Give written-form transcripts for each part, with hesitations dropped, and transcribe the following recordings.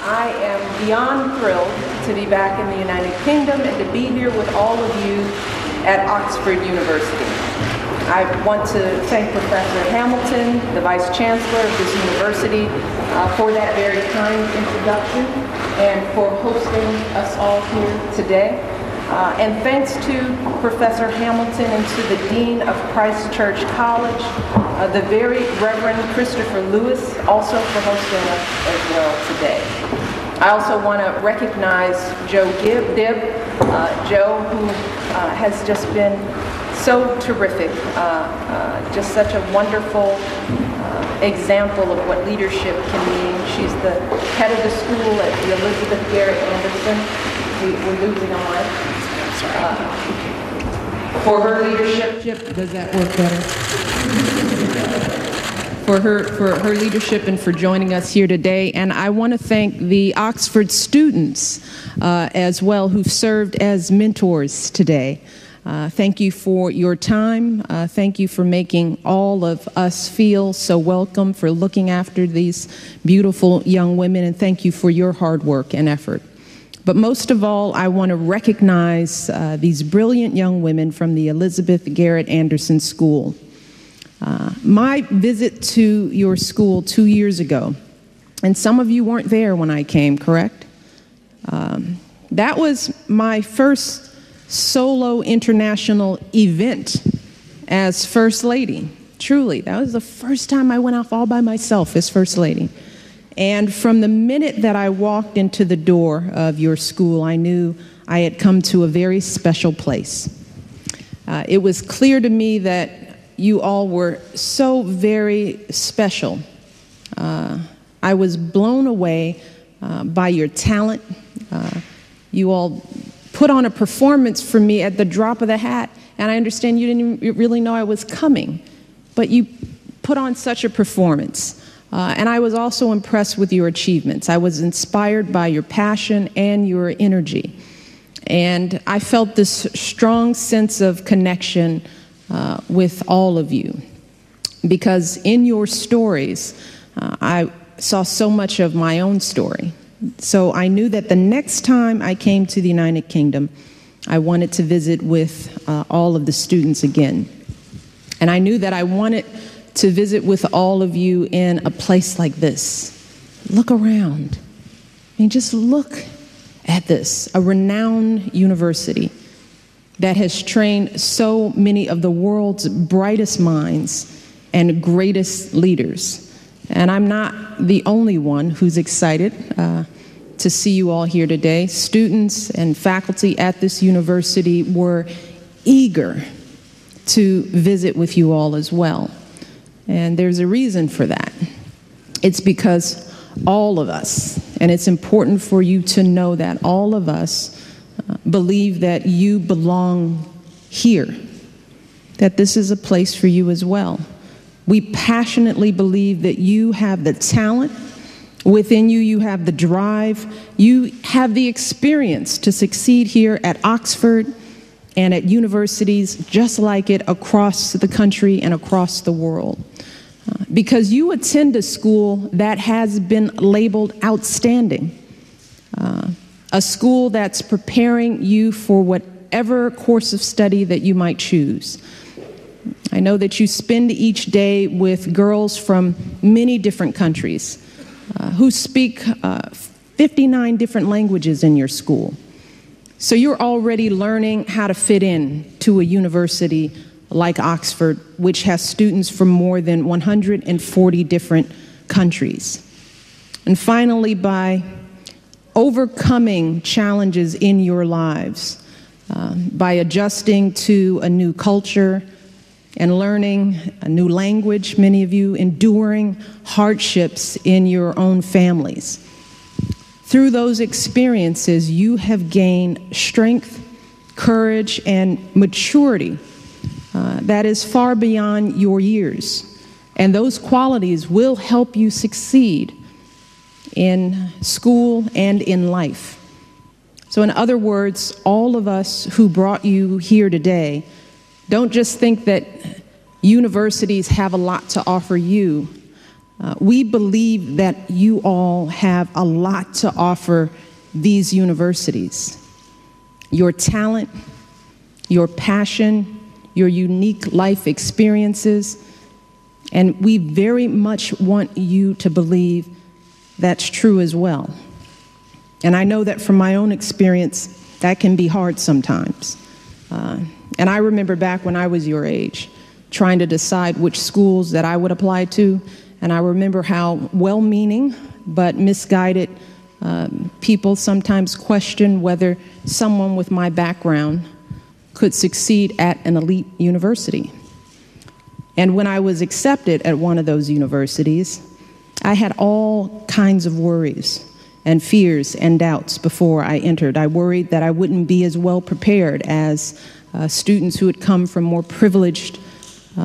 I am beyond thrilled to be back in the United Kingdom and to be here with all of you at Oxford University. I want to thank Professor Hamilton, the Vice Chancellor of this university, for that very kind introduction and for hosting us all here today. And thanks to Professor Hamilton and to the Dean of Christ Church College, the very Reverend Christopher Lewis, also for hosting us as well today. I also want to recognize Joe Dibb, Joe, who has just been so terrific, just such a wonderful example of what leadership can mean. She's the head of the school at the Elizabeth Garrett Anderson. We're losing a mic. For her leadership, does that work better? For her leadership and for joining us here today. And I want to thank the Oxford students as well who've served as mentors today. Thank you for your time. Thank you for making all of us feel so welcome, for looking after these beautiful young women, and thank you for your hard work and effort. But most of all, I want to recognize these brilliant young women from the Elizabeth Garrett Anderson School. My visit to your school 2 years ago, and some of you weren't there when I came, correct? That was my first solo international event as First Lady. Truly, that was the first time I went off all by myself as First Lady. And from the minute that I walked into the door of your school, I knew I had come to a very special place. It was clear to me that you all were so very special. I was blown away by your talent. You all put on a performance for me at the drop of the hat, and I understand you didn't really know I was coming, but you put on such a performance. And I was also impressed with your achievements. I was inspired by your passion and your energy. And I felt this strong sense of connection with all of you. Because in your stories, I saw so much of my own story. So I knew that the next time I came to the United Kingdom, I wanted to visit with all of the students again. And I knew that I wanted to visit with all of you in a place like this. Look around. I mean, just look at this, a renowned university that has trained so many of the world's brightest minds and greatest leaders. And I'm not the only one who's excited to see you all here today. Students and faculty at this university were eager to visit with you all as well. And there's a reason for that. It's because all of us, and it's important for you to know that all of us believe that you belong here, that this is a place for you as well. We passionately believe that you have the talent within you, you have the drive, you have the experience to succeed here at Oxford and at universities just like it across the country and across the world. Because you attend a school that has been labeled outstanding, a school that's preparing you for whatever course of study that you might choose. I know that you spend each day with girls from many different countries who speak 59 different languages in your school. So you're already learning how to fit in to a university like Oxford, which has students from more than 140 different countries. And finally, by overcoming challenges in your lives, by adjusting to a new culture and learning a new language, many of you enduring hardships in your own families. Through those experiences, you have gained strength, courage, and maturity that is far beyond your years. And those qualities will help you succeed in school and in life. So in other words, all of us who brought you here today, don't just think that universities have a lot to offer you, We believe that you all have a lot to offer these universities. Your talent, your passion, your unique life experiences, and we very much want you to believe that's true as well. And I know that from my own experience, that can be hard sometimes. And I remember back when I was your age, trying to decide which schools that I would apply to, and I remember how well-meaning but misguided people sometimes question whether someone with my background could succeed at an elite university. And when I was accepted at one of those universities, I had all kinds of worries and fears and doubts before I entered. I worried that I wouldn't be as well prepared as students who had come from more privileged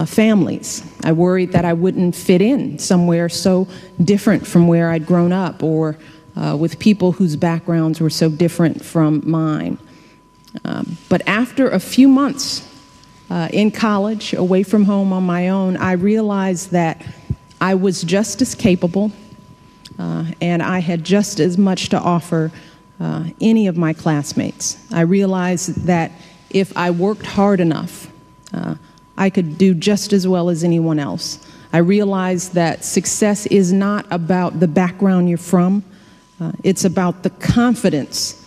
families. I worried that I wouldn't fit in somewhere so different from where I'd grown up, or with people whose backgrounds were so different from mine. But after a few months in college, away from home on my own, I realized that I was just as capable and I had just as much to offer any of my classmates. I realized that if I worked hard enough, I could do just as well as anyone else. I realized that success is not about the background you're from. It's about the confidence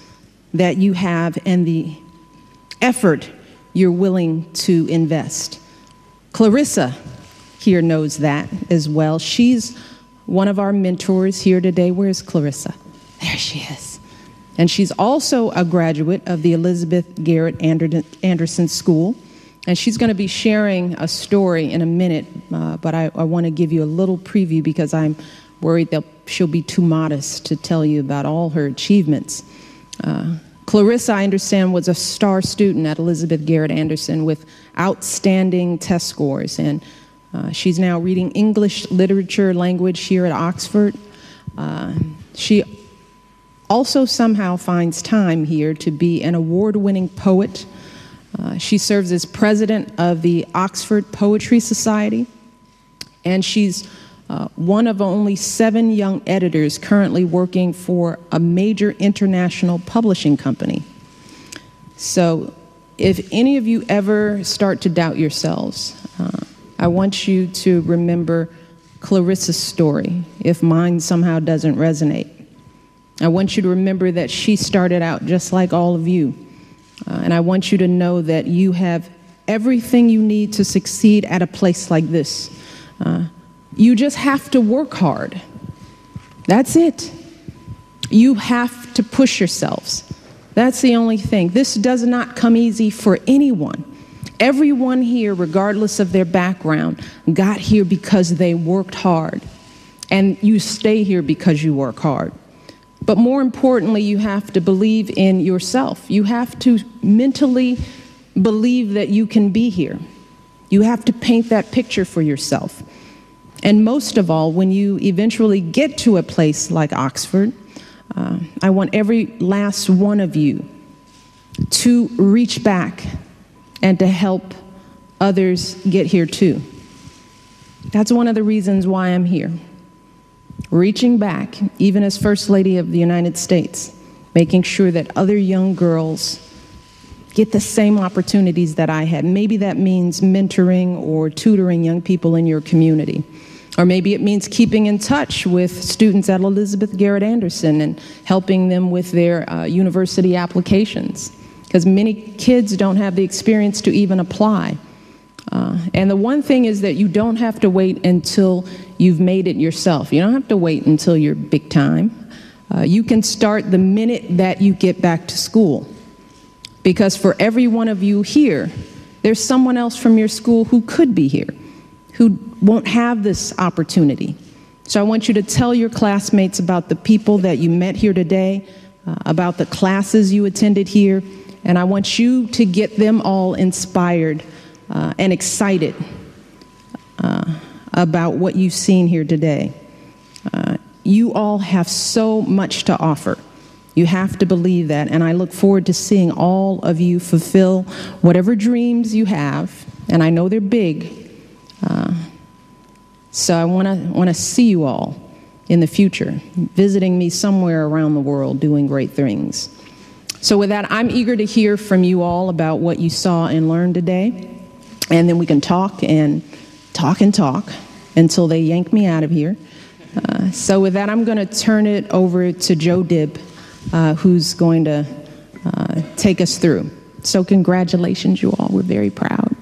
that you have and the effort you're willing to invest. Clarissa here knows that as well. She's one of our mentors here today. Where's Clarissa? There she is. And she's also a graduate of the Elizabeth Garrett Anderson School. And she's going to be sharing a story in a minute, but I want to give you a little preview because I'm worried that she'll be too modest to tell you about all her achievements. Clarissa, I understand, was a star student at Elizabeth Garrett Anderson with outstanding test scores, and she's now reading English literature language here at Oxford. She also somehow finds time here to be an award-winning poet. She serves as president of the Oxford Poetry Society, and she's one of only 7 young editors currently working for a major international publishing company. So if any of you ever start to doubt yourselves, I want you to remember Clarissa's story, if mine somehow doesn't resonate. I want you to remember that she started out just like all of you. And I want you to know that you have everything you need to succeed at a place like this. You just have to work hard. That's it. You have to push yourselves. That's the only thing. This does not come easy for anyone. Everyone here, regardless of their background, got here because they worked hard. And you stay here because you work hard. But more importantly, you have to believe in yourself. You have to mentally believe that you can be here. You have to paint that picture for yourself. And most of all, when you eventually get to a place like Oxford, I want every last one of you to reach back and to help others get here too. That's one of the reasons why I'm here. Reaching back, even as First Lady of the United States, making sure that other young girls get the same opportunities that I had. Maybe that means mentoring or tutoring young people in your community. Or maybe it means keeping in touch with students at Elizabeth Garrett Anderson and helping them with their university applications. Because many kids don't have the experience to even apply. And the one thing is that you don't have to wait until you've made it yourself. You don't have to wait until you're big time. You can start the minute that you get back to school. Because for every one of you here, there's someone else from your school who could be here, who won't have this opportunity. So I want you to tell your classmates about the people that you met here today, about the classes you attended here, and I want you to get them all inspired and excited about what you've seen here today. You all have so much to offer. You have to believe that, and I look forward to seeing all of you fulfill whatever dreams you have, and I know they're big. So I want to see you all in the future, visiting me somewhere around the world doing great things. So with that, I'm eager to hear from you all about what you saw and learned today, and then we can talk and talk and talk until they yank me out of here. So with that, I'm going to turn it over to Joe Dibb, who's going to take us through. So congratulations, you all. We're very proud.